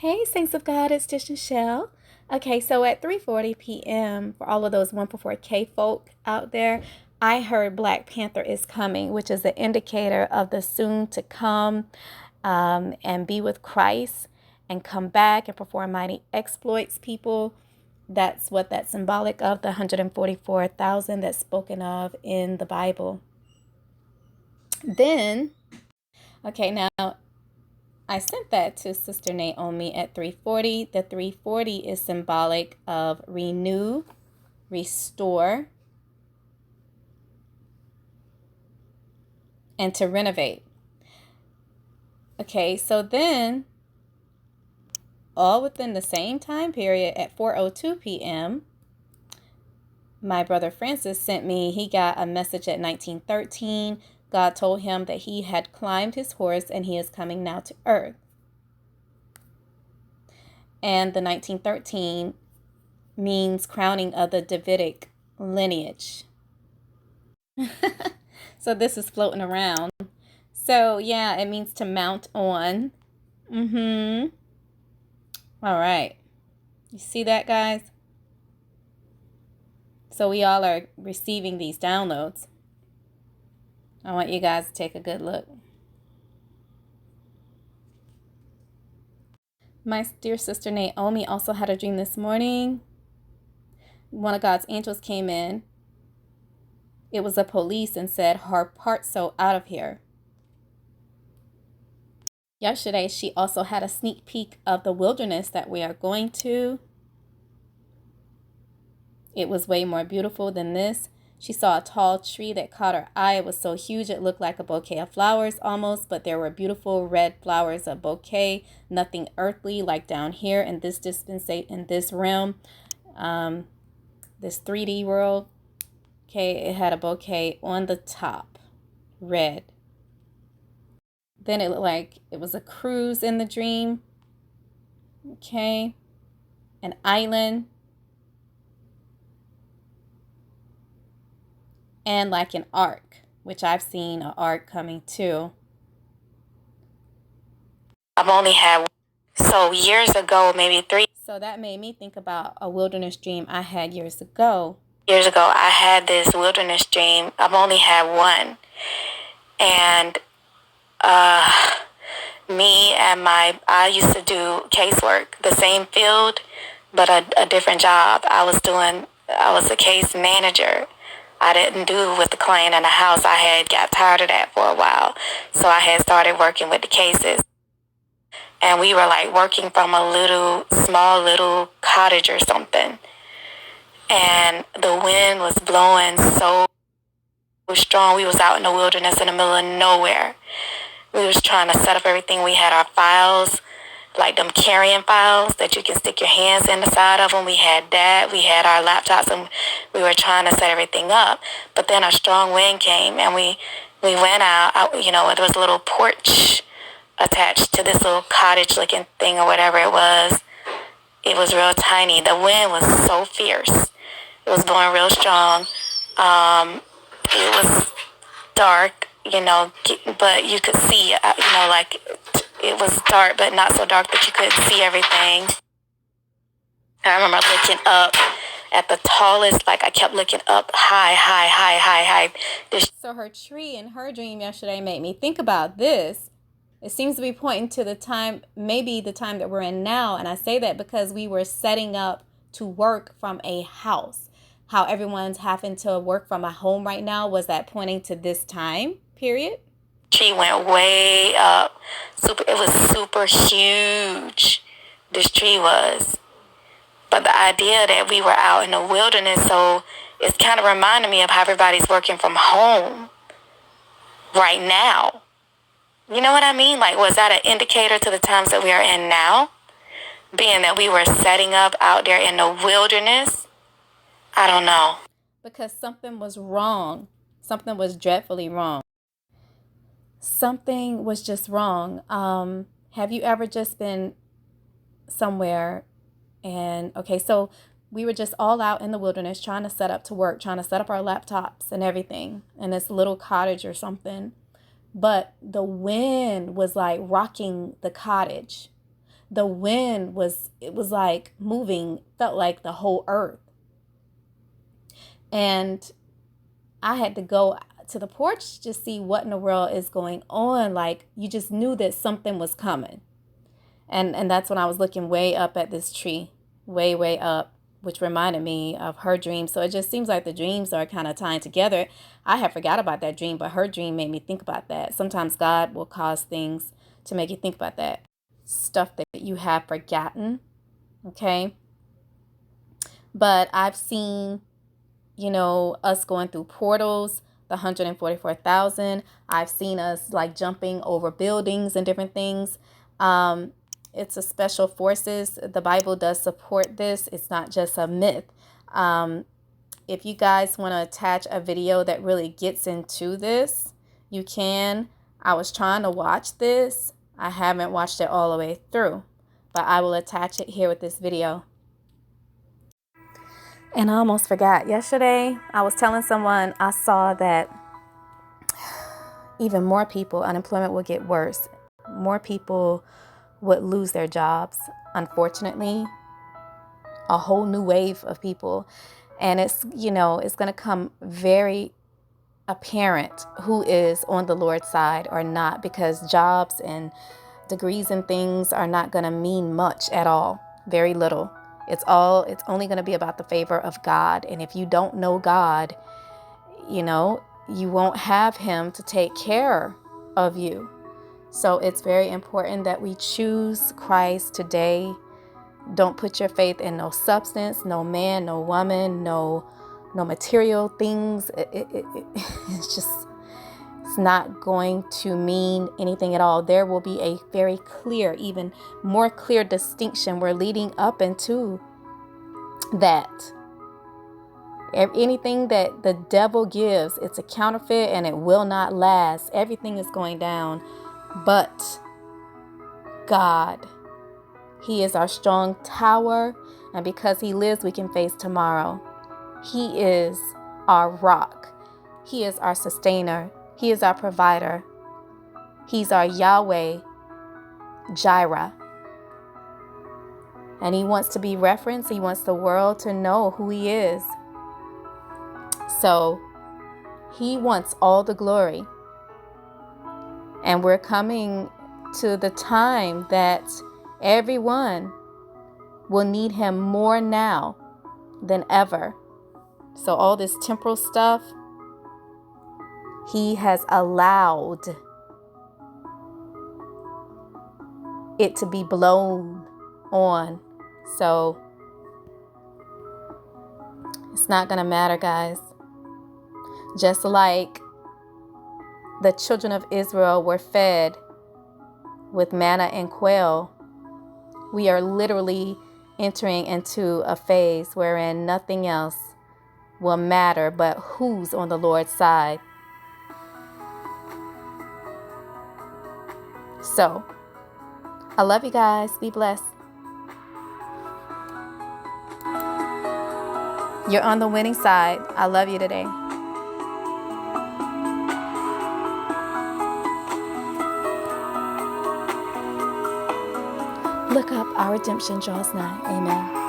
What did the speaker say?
Hey, Saints of God, it's Tish Michelle. Okay, so at 3:40 p.m., for all of those 144K folk out there, I heard Black Panther is coming, which is an indicator of the soon to come and be with Christ and come back and perform mighty exploits, people. That's what that's symbolic of, the 144,000 that's spoken of in the Bible. Then, okay, now I sent that to Sister Naomi at 3:40. The 3:40 is symbolic of renew, restore, and to renovate. Okay, so then all within the same time period at 4:02 p.m., my brother Francis sent me, he got a message at 1913. God told him that he had climbed his horse and he is coming now to earth. And the 1913 means crowning of the Davidic lineage. So this is floating around. So yeah, it means to mount on. All right. You see that, guys? So we all are receiving these downloads. I want you guys to take a good look. My dear sister Naomi also had a dream this morning. One of God's angels came in. It was a police and said, "Part so out of here." Yesterday, she also had a sneak peek of the wilderness that we are going to. It was way more beautiful than this. She saw a tall tree that caught her eye. It was so huge it looked like a bouquet of flowers almost, but there were beautiful red flowers, a bouquet, nothing earthly like down here in this in this realm, this 3D world. Okay, it had a bouquet on the top, red. Then it looked like it was a cruise in the dream. Okay, an island. And like an ark, which I've seen an ark coming too. I've only had, so years ago, maybe 3. So that made me think about a wilderness dream I had years ago. Years ago, I had this wilderness dream. I've only had one. And I used to do casework, the same field, but a different job. I was a case manager. I didn't do with the client in the house. I had got tired of that for a while. So I had started working with the cases. And we were like working from a small little cottage or something. And the wind was blowing so strong. We was out in the wilderness in the middle of nowhere. We was trying to set up everything. We had our files, like them carrying files that you can stick your hands in the side of them. We had that. We had our laptops, and we were trying to set everything up. But then a strong wind came, and we went out. There was a little porch attached to this little cottage-looking thing or whatever it was. It was real tiny. The wind was so fierce. It was blowing real strong. It was dark, but you could see, like it was dark, but not so dark that you couldn't see everything. I remember looking up at the tallest, like I kept looking up high. So her tree in her dream yesterday made me think about this. It seems to be pointing to the time, maybe the time that we're in now. And I say that because we were setting up to work from a house. How everyone's having to work from a home right now, was that pointing to this time period? Tree went way up. It was super huge. This tree was. But the idea that we were out in the wilderness, so it's kind of reminding me of how everybody's working from home right now. You know what I mean? Like, was that an indicator to the times that we are in now? Being that we were setting up out there in the wilderness? I don't know. Because something was wrong. Something was dreadfully wrong. Something was just wrong. Have you ever just been somewhere and, okay, so we were just all out in the wilderness trying to set up to work, trying to set up our laptops and everything in this little cottage or something. But the wind was like rocking the cottage. the wind it was like moving, felt like the whole earth. And I had to go to the porch to see what in the world is going on. Like, you just knew that something was coming. And that's when I was looking way up at this tree, way, way up, which reminded me of her dream. So it just seems like the dreams are kind of tying together. I had forgot about that dream, but her dream made me think about that. Sometimes God will cause things to make you think about that stuff that you have forgotten. Okay. But I've seen, us going through portals, the 144,000. I've seen us like jumping over buildings and different things. It's a special forces. The Bible does support this. It's not just a myth. If you guys want to attach a video that really gets into this, you can. I was trying to watch this. I haven't watched it all the way through, but I will attach it here with this video. And I almost forgot. Yesterday, I was telling someone I saw that even more people, unemployment will get worse. More people would lose their jobs. Unfortunately, a whole new wave of people. And it's going to come very apparent who is on the Lord's side or not, because jobs and degrees and things are not going to mean much at all. Very little. It's only going to be about the favor of God. And if you don't know God, you won't have him to take care of you. So it's very important that we choose Christ today. Don't put your faith in no substance, no man, no woman, no material things. It's not going to mean anything at all. There will be a very clear, even more clear distinction. We're leading up into that. Anything that the devil gives, it's a counterfeit and it will not last. Everything is going down, but God, he is our strong tower, and because he lives, we can face tomorrow. He is our rock. He is our sustainer. He is our provider. He's our Yahweh Jireh. And he wants to be referenced. He wants the world to know who he is. So he wants all the glory. And we're coming to the time that everyone will need him more now than ever. So all this temporal stuff, he has allowed it to be blown on. So it's not going to matter, guys. Just like the children of Israel were fed with manna and quail, we are literally entering into a phase wherein nothing else will matter but who's on the Lord's side. So, I love you guys. Be blessed. You're on the winning side. I love you today. Look up, our redemption draws nigh. Amen.